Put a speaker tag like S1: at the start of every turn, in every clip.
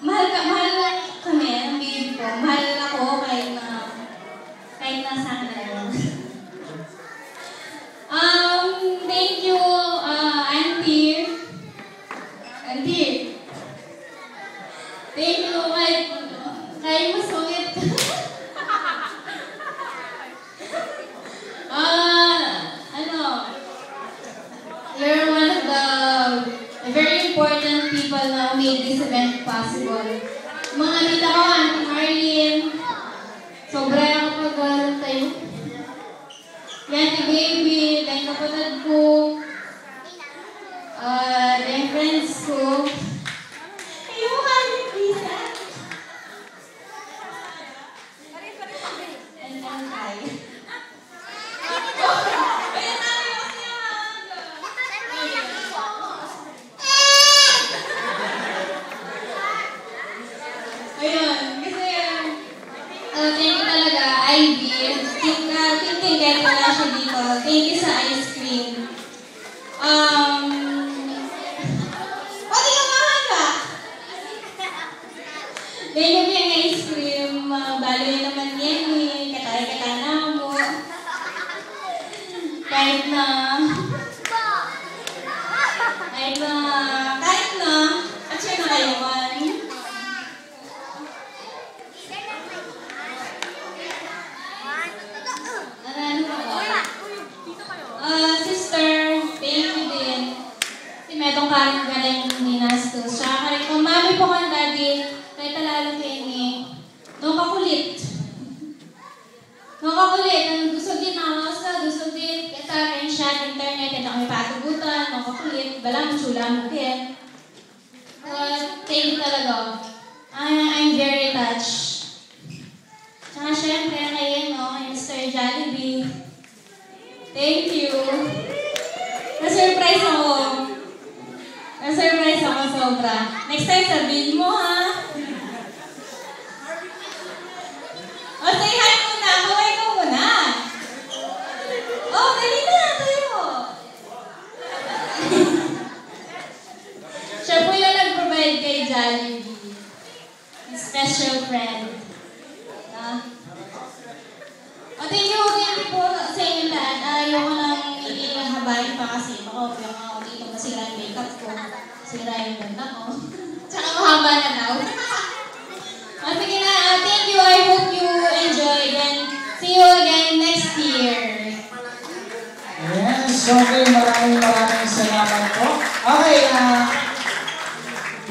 S1: Mahal kami, ang baby ko. Mahal ako kahit na saan na lang. Thank you, Auntie. Thank you, kahit masungit. You're one of the very important people na made this event possible. Mga nita ko, Auntie Marlene, sobra yung kapag tayo. Auntie Baby, yung kapatid ko, yung friends ko. Ayun mo, Auntie Lisa. And I. Ayun, kasi thank you talaga, Ivy. Think wala siya dito. Thank you sa ice cream. Pati ka mahanga! Thank you yung ice cream. Balo yun naman yan eh. Katay-katana mo. Kahit na, at siya na kayo man. Sister, thank you din. Si Medong Karin galing ninastos. Siya karin kung mami po kang daddy, kahit talalo kayo ni nung kakulit. Nung gusto din ang osa, gusto din kita rin siya, internet, at ang may patubutan, nung kakulit, balang chula mo din. Thank you talaga. I'm very touched. Tsaka syempre kayo, kay Mr. Jollibee. Thank you. Na-surprise ako sobra. Next time sabihin mo ha. O, say hi muna. Kaway ka muna. Dali na. Tayo. Siya po yung nag-provide kay Jollibee. Special friend. Thank you po sa inyo lahat. Ayoko nang ihabayin pa kasi baka yung ako dito masira yung makeup ko, masira yung ganda ko. Tsaka mahaba na daw. Sige na, thank you. I hope you enjoy. And see you again next year.
S2: Yes, okay. Maraming salamat po. Okay,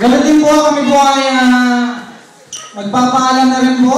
S2: gano'n din po kami po ay magpapaalam na rin po.